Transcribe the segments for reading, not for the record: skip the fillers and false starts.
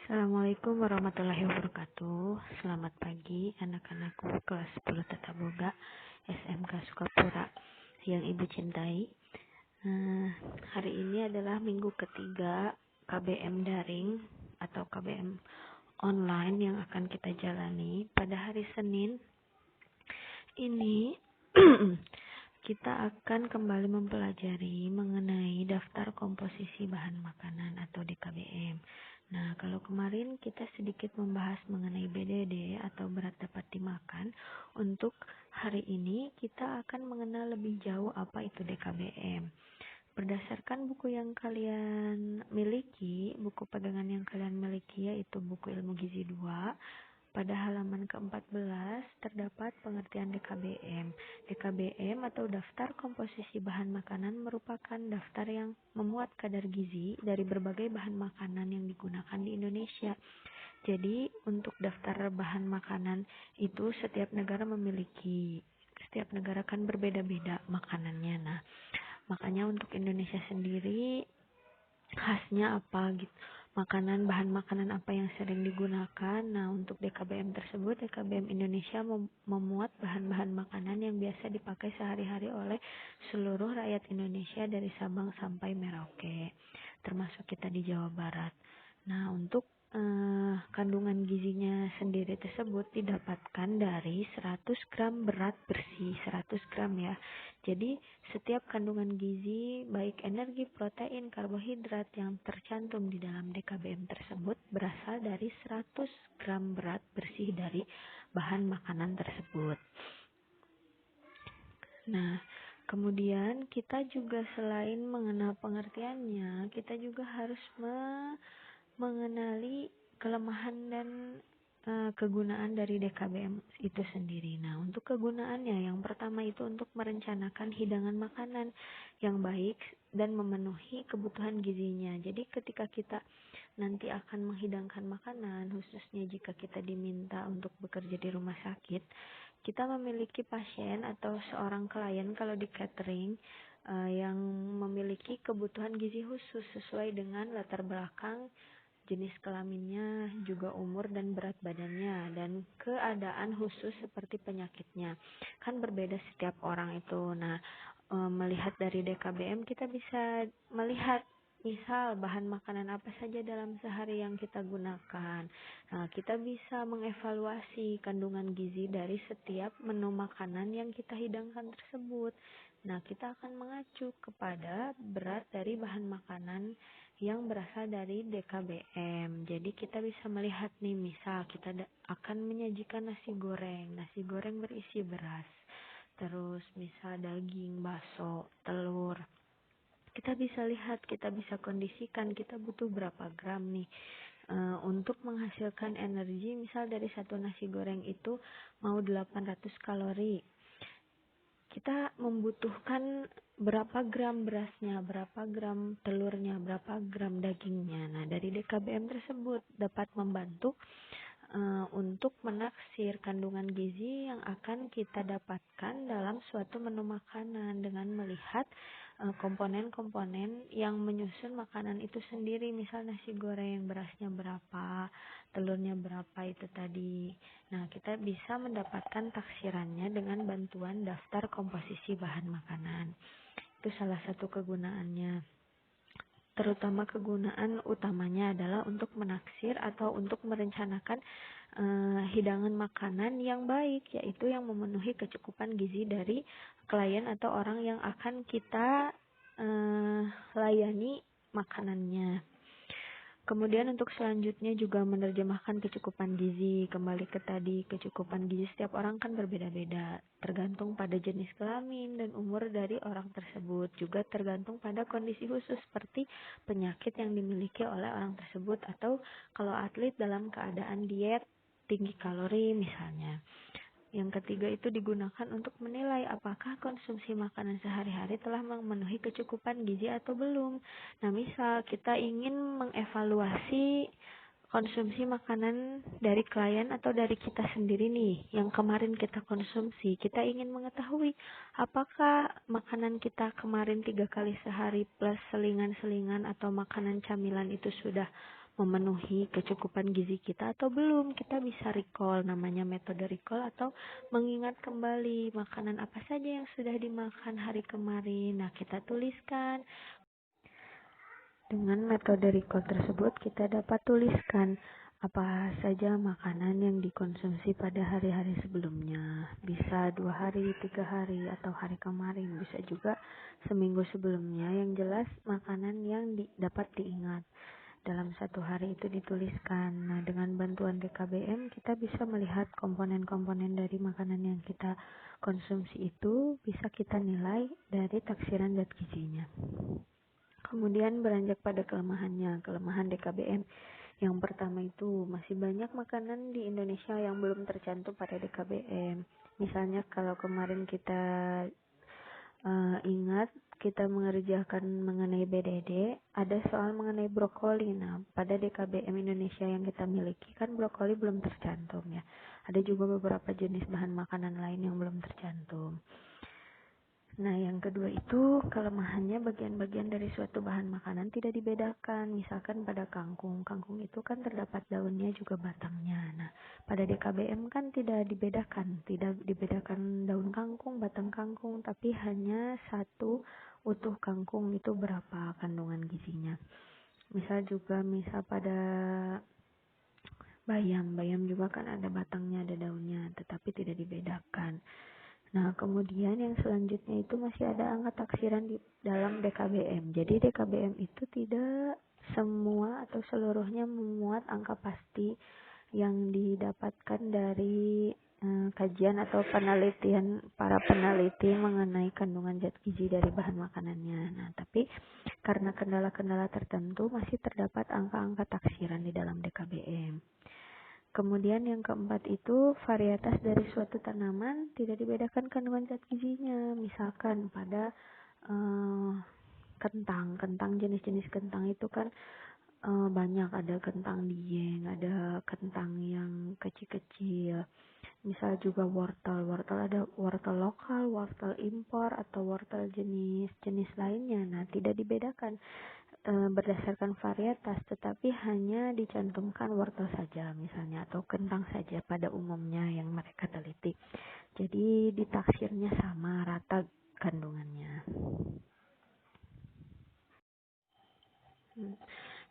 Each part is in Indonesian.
Assalamualaikum warahmatullahi wabarakatuh. Selamat pagi anak-anakku kelas 10 Tata Boga SMK Sukapura yang Ibu cintai. Hari ini adalah minggu ketiga KBM daring atau KBM online yang akan kita jalani. Pada hari Senin ini kita akan kembali mempelajari mengenai daftar komposisi bahan makanan atau DKBM. Nah, kalau kemarin kita sedikit membahas mengenai BDD atau berat dapat dimakan, untuk hari ini kita akan mengenal lebih jauh apa itu DKBM. Berdasarkan buku yang kalian miliki, buku pegangan yang kalian miliki yaitu buku Ilmu Gizi 2, pada halaman ke-14 terdapat pengertian DKBM. DKBM atau daftar komposisi bahan makanan merupakan daftar yang memuat kadar gizi dari berbagai bahan makanan yang digunakan di Indonesia. Jadi untuk daftar bahan makanan itu setiap negara memiliki, setiap negara kan berbeda-beda makanannya. Nah, makanya untuk Indonesia sendiri khasnya apa gitu, bahan makanan apa yang sering digunakan. Nah, untuk DKBM tersebut, DKBM Indonesia memuat bahan-bahan makanan yang biasa dipakai sehari-hari oleh seluruh rakyat Indonesia dari Sabang sampai Merauke, termasuk kita di Jawa Barat. Nah, untuk kandungan gizinya sendiri tersebut didapatkan dari 100 gram berat bersih, 100 gram ya. Jadi setiap kandungan gizi baik energi, protein, karbohidrat yang tercantum di dalam DKBM tersebut berasal dari 100 gram berat bersih dari bahan makanan tersebut. Nah, kemudian kita juga selain mengenal pengertiannya, kita juga harus mengenali kelemahan dan kegunaan dari DKBM itu sendiri. Nah, untuk kegunaannya yang pertama itu untuk merencanakan hidangan makanan yang baik dan memenuhi kebutuhan gizinya. Jadi ketika kita nanti akan menghidangkan makanan, khususnya jika kita diminta untuk bekerja di rumah sakit, kita memiliki pasien atau seorang klien kalau di catering yang memiliki kebutuhan gizi khusus sesuai dengan latar belakang, jenis kelaminnya, juga umur dan berat badannya, dan keadaan khusus seperti penyakitnya. Kan berbeda setiap orang itu. Nah, melihat dari DKBM kita bisa melihat misal bahan makanan apa saja dalam sehari yang kita gunakan. Nah, kita bisa mengevaluasi kandungan gizi dari setiap menu makanan yang kita hidangkan tersebut. Nah, kita akan mengacu kepada berat dari bahan makanan yang berasal dari DKBM. Jadi kita bisa melihat nih, misal kita akan menyajikan nasi goreng. Nasi goreng berisi beras. Terus misal daging, bakso, telur. Kita bisa lihat, kita bisa kondisikan kita butuh berapa gram nih untuk menghasilkan energi. Misal dari satu nasi goreng itu mau 800 kalori. Kita membutuhkan berapa gram berasnya, berapa gram telurnya, berapa gram dagingnya. Nah, dari DKBM tersebut dapat membantu untuk menaksir kandungan gizi yang akan kita dapatkan dalam suatu menu makanan dengan melihat komponen-komponen yang menyusun makanan itu sendiri. Misal nasi goreng berasnya berapa, telurnya berapa itu tadi. Nah, kita bisa mendapatkan taksirannya dengan bantuan daftar komposisi bahan makanan. Itu salah satu kegunaannya. Terutama kegunaan utamanya adalah untuk menaksir atau untuk merencanakan hidangan makanan yang baik, yaitu yang memenuhi kecukupan gizi dari klien atau orang yang akan kita layani makanannya. Kemudian untuk selanjutnya juga menerjemahkan kecukupan gizi. Kembali ke tadi, kecukupan gizi setiap orang kan berbeda-beda, tergantung pada jenis kelamin dan umur dari orang tersebut. Juga tergantung pada kondisi khusus seperti penyakit yang dimiliki oleh orang tersebut, atau kalau atlet dalam keadaan diet tinggi kalori misalnya. Yang ketiga itu digunakan untuk menilai apakah konsumsi makanan sehari-hari telah memenuhi kecukupan gizi atau belum. Nah, misal kita ingin mengevaluasi konsumsi makanan dari klien atau dari kita sendiri nih, yang kemarin kita konsumsi, kita ingin mengetahui apakah makanan kita kemarin 3 kali sehari plus selingan-selingan atau makanan camilan itu sudah memenuhi kecukupan gizi kita atau belum. Kita bisa recall, namanya metode recall, atau mengingat kembali makanan apa saja yang sudah dimakan hari kemarin. Nah, kita tuliskan. Dengan metode recall tersebut, kita dapat tuliskan apa saja makanan yang dikonsumsi pada hari-hari sebelumnya. Bisa 2 hari, 3 hari, atau hari kemarin. Bisa juga seminggu sebelumnya. Yang jelas makanan yang dapat diingat. Dalam 1 hari itu dituliskan. Nah, dengan bantuan DKBM kita bisa melihat komponen-komponen dari makanan yang kita konsumsi itu, bisa kita nilai dari taksiran zat gizinya. Kemudian beranjak pada kelemahannya, kelemahan DKBM. Yang pertama itu masih banyak makanan di Indonesia yang belum tercantum pada DKBM. Misalnya kalau kemarin kita ingat kita mengerjakan mengenai BDD, ada soal mengenai brokoli. Nah, pada DKBM Indonesia yang kita miliki kan brokoli belum tercantum ya. Ada juga beberapa jenis bahan makanan lain yang belum tercantum. Nah, yang kedua itu kelemahannya bagian-bagian dari suatu bahan makanan tidak dibedakan. Misalkan pada kangkung. Kangkung itu kan terdapat daunnya juga batangnya. Nah, pada DKBM kan tidak dibedakan. Tidak dibedakan daun kangkung, batang kangkung, tapi hanya satu utuh kangkung itu berapa kandungan gizinya. Misal pada bayam. Bayam juga kan ada batangnya, ada daunnya, tetapi tidak dibedakan. Nah, kemudian yang selanjutnya itu masih ada angka taksiran di dalam DKBM. Jadi DKBM itu tidak semua atau seluruhnya memuat angka pasti yang didapatkan dari kajian atau penelitian para peneliti mengenai kandungan zat gizi dari bahan makanannya. Nah, tapi karena kendala-kendala tertentu masih terdapat angka-angka taksiran di dalam DKBM. Kemudian yang keempat itu varietas dari suatu tanaman tidak dibedakan kandungan zat gizinya. Misalkan pada kentang jenis-jenis kentang itu kan banyak, ada kentang dieng, ada kentang yang kecil-kecil. Misal juga wortel ada wortel lokal, wortel impor, atau wortel jenis-jenis lainnya. Nah, tidak dibedakan berdasarkan varietas, tetapi hanya dicantumkan wortel saja misalnya, atau kentang saja pada umumnya yang mereka teliti. Jadi ditaksirnya sama, rata kandungannya.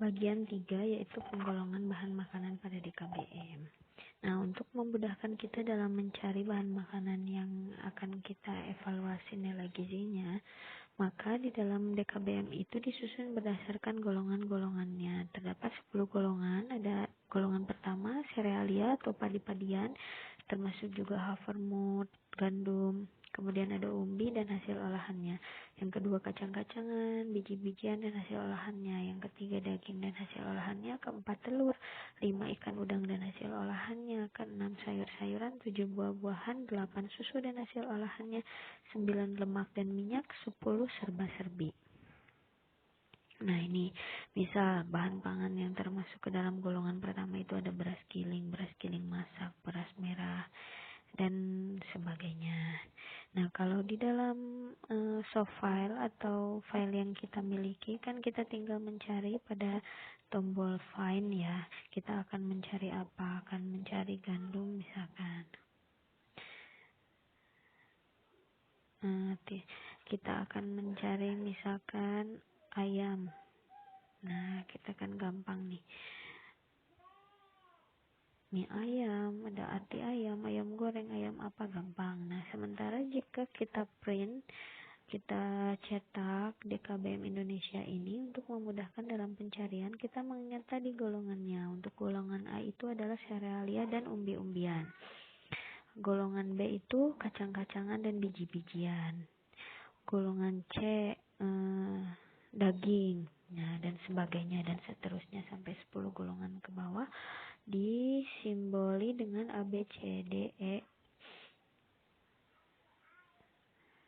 Bagian 3 yaitu penggolongan bahan makanan pada DKBM. Nah, untuk memudahkan kita dalam mencari bahan makanan yang akan kita evaluasi nilai gizinya, maka di dalam DKBM itu disusun berdasarkan golongan-golongannya. Terdapat 10 golongan. Ada golongan pertama, serealia atau padi-padian, termasuk juga havermut, gandum. Kemudian ada umbi dan hasil olahannya. Yang kedua, kacang-kacangan, biji-bijian dan hasil olahannya. Yang ketiga, daging dan hasil olahannya. Keempat, telur. 5, ikan udang dan hasil olahannya. Keenam, sayur-sayuran. 7, buah-buahan. 8, susu dan hasil olahannya. 9, lemak dan minyak. 10, serba-serbi. Nah, ini misal bahan pangan yang termasuk ke dalam golongan pertama itu ada beras giling masak, beras merah, dan sebagainya. Nah, kalau di dalam soft file atau file yang kita miliki kan kita tinggal mencari pada tombol find ya. Kita akan mencari apa? Akan mencari gandum misalkan. Kita akan mencari misalkan ayam. Nah, kita kan gampang nih. Mie ayam, ada ati ayam, ayam goreng, ayam apa, gampang. Nah, sementara jika kita print, kita cetak DKBM Indonesia ini untuk memudahkan dalam pencarian, kita mengingat tadi golongannya. Untuk golongan A itu adalah serealia dan umbi-umbian. Golongan B itu kacang-kacangan dan biji-bijian. Golongan C daging, nah, dan sebagainya, dan seterusnya sampai 10 golongan ke bawah disimboli dengan A, B, C, D, E,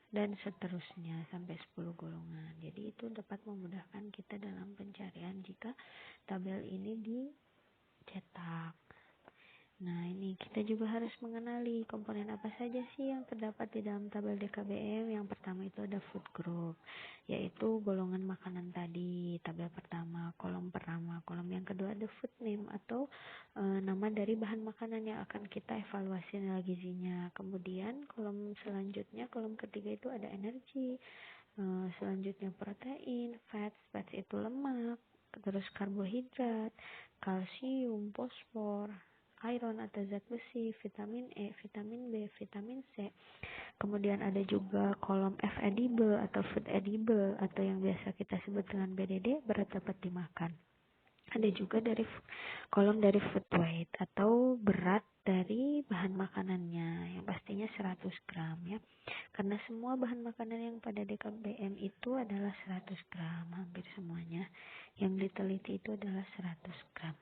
dan seterusnya sampai 10 golongan. Jadi itu dapat memudahkan kita dalam pencarian jika tabel ini dicetak. Nah, ini kita juga harus mengenali komponen apa saja sih yang terdapat di dalam tabel DKBM. Yang pertama itu ada food group, yaitu golongan makanan tadi, tabel pertama, kolom pertama. Kolom yang kedua ada food name atau nama dari bahan makanan yang akan kita evaluasi nilai gizinya. Kemudian kolom selanjutnya, kolom ketiga itu ada energi. Selanjutnya protein, fats itu lemak, terus karbohidrat, kalsium, fosfor, iron atau zat besi, vitamin E, vitamin B, vitamin C. Kemudian ada juga kolom F edible atau food edible atau yang biasa kita sebut dengan BDD, berat dapat dimakan. Ada juga dari kolom dari food weight atau berat dari bahan makanannya, yang pastinya 100 gram ya. Karena semua bahan makanan yang pada DKBM itu adalah 100 gram, hampir semuanya. Yang diteliti itu adalah 100 gram.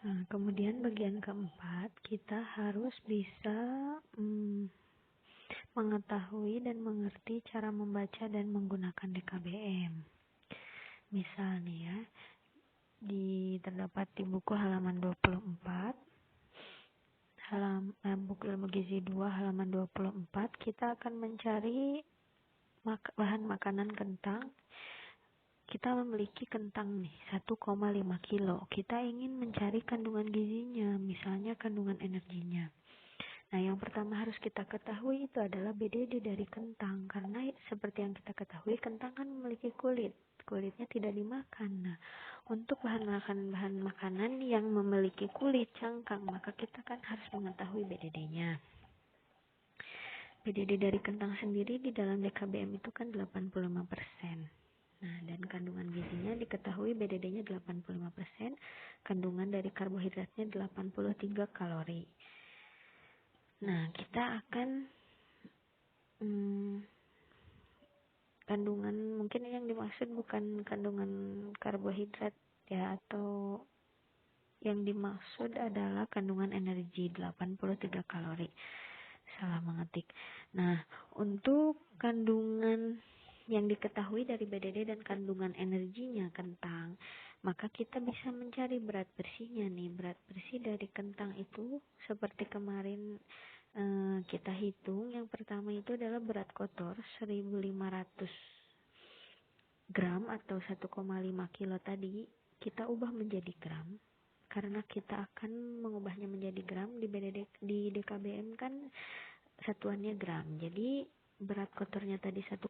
Nah, kemudian bagian keempat, kita harus bisa mengetahui dan mengerti cara membaca dan menggunakan DKBM. Misal nih ya, terdapat di buku halaman 24, buku ilmu gizi 2 halaman 24, kita akan mencari bahan makanan kentang. Kita memiliki kentang nih 1,5 kilo. Kita ingin mencari kandungan gizinya, misalnya kandungan energinya. Nah, yang pertama harus kita ketahui itu adalah BDD dari kentang, karena seperti yang kita ketahui, kentang kan memiliki kulit. Kulitnya tidak dimakan. Nah, untuk bahan makanan yang memiliki kulit cangkang, maka kita kan harus mengetahui BDD-nya. BDD dari kentang sendiri di dalam DKBM itu kan 85%. Nah, dan kandungan gizinya diketahui BDD-nya 85%, kandungan dari karbohidratnya 83 kalori. Nah, kita akan kandungan, mungkin yang dimaksud bukan kandungan karbohidrat ya, atau yang dimaksud adalah kandungan energi 83 kalori. Salah mengetik. Nah, untuk kandungan yang diketahui dari BDD dan kandungan energinya kentang, maka kita bisa mencari berat bersihnya nih. Berat bersih dari kentang itu seperti kemarin kita hitung, yang pertama itu adalah berat kotor 1500 gram atau 1,5 kilo tadi, kita ubah menjadi gram. Karena kita akan mengubahnya menjadi gram, di DKBM kan satuannya gram. Jadi berat kotornya tadi 1,5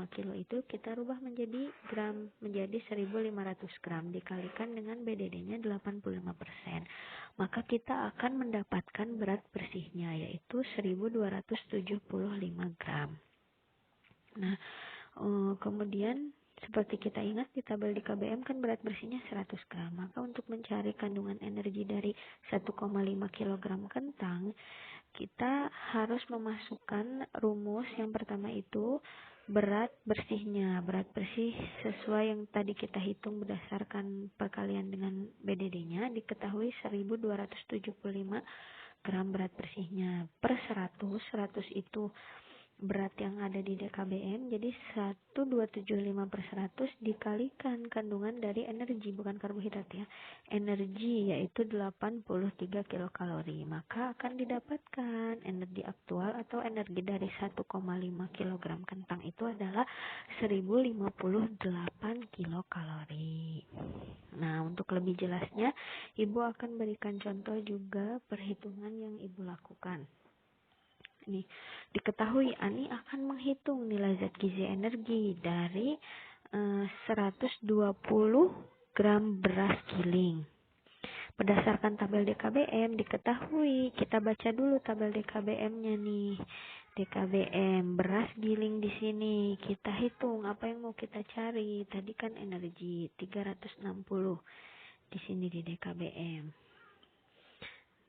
kilo itu kita rubah menjadi gram, menjadi 1500 gram dikalikan dengan BDD-nya 85%. Maka kita akan mendapatkan berat bersihnya yaitu 1275 gram. Nah, kemudian seperti kita ingat di tabel DKBM kan berat bersihnya 100 gram. Maka untuk mencari kandungan energi dari 1,5 kg kentang, kita harus memasukkan rumus. Yang pertama itu berat bersihnya. Berat bersih sesuai yang tadi kita hitung berdasarkan perkalian dengan BDD-nya diketahui 1275 gram berat bersihnya per 100. 100 itu berat yang ada di DKBM, jadi 1275 per 100 dikalikan kandungan dari energi, bukan karbohidrat ya, energi yaitu 83 kilokalori, maka akan didapatkan energi aktual atau energi dari 1,5 kg kentang itu adalah 1058 kilokalori. Nah, untuk lebih jelasnya Ibu akan berikan contoh juga perhitungan yang Ibu lakukan. Nih, diketahui Ani akan menghitung nilai zat gizi energi dari 120 gram beras giling. Berdasarkan tabel DKBM diketahui, kita baca dulu tabel DKBM-nya nih. DKBM beras giling di sini kita hitung apa yang mau kita cari. Tadi kan energi 360 di sini di DKBM.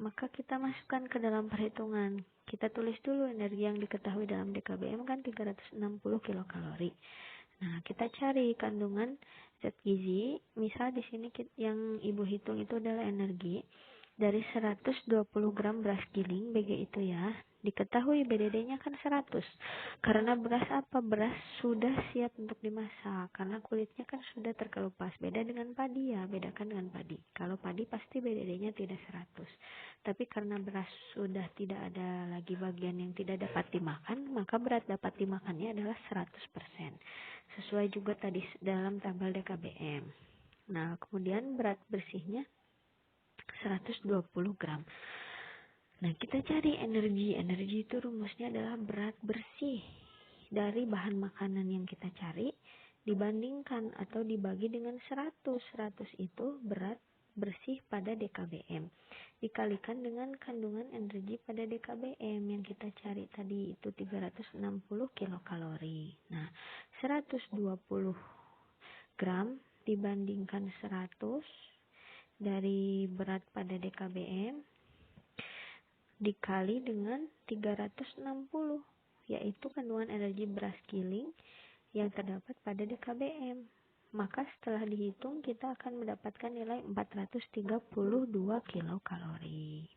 Maka kita masukkan ke dalam perhitungan. Kita tulis dulu energi yang diketahui dalam DKBM kan 360 kilokalori. Nah, kita cari kandungan zat gizi. Misal di sini yang Ibu hitung itu adalah energi dari 120 gram beras giling BG itu ya, Diketahui BDD-nya kan 100. Karena beras apa? Beras sudah siap untuk dimasak. Karena kulitnya kan sudah terkelupas. Beda dengan padi ya, bedakan dengan padi. Kalau padi pasti BDD-nya tidak 100. Tapi karena beras sudah tidak ada lagi bagian yang tidak dapat dimakan, maka berat dapat dimakannya adalah 100%. Sesuai juga tadi dalam tabel DKBM. Nah, kemudian berat bersihnya 120 gram. Nah, kita cari energi. Energi itu rumusnya adalah berat bersih dari bahan makanan yang kita cari dibandingkan atau dibagi dengan 100. 100 itu berat bersih pada DKBM. Dikalikan dengan kandungan energi pada DKBM yang kita cari tadi itu 360 kilokalori. Nah, 120 gram dibandingkan 100 dari berat pada DKBM dikali dengan 360, yaitu kandungan energi beras giling yang terdapat pada DKBM. Maka setelah dihitung kita akan mendapatkan nilai 432 kilokalori.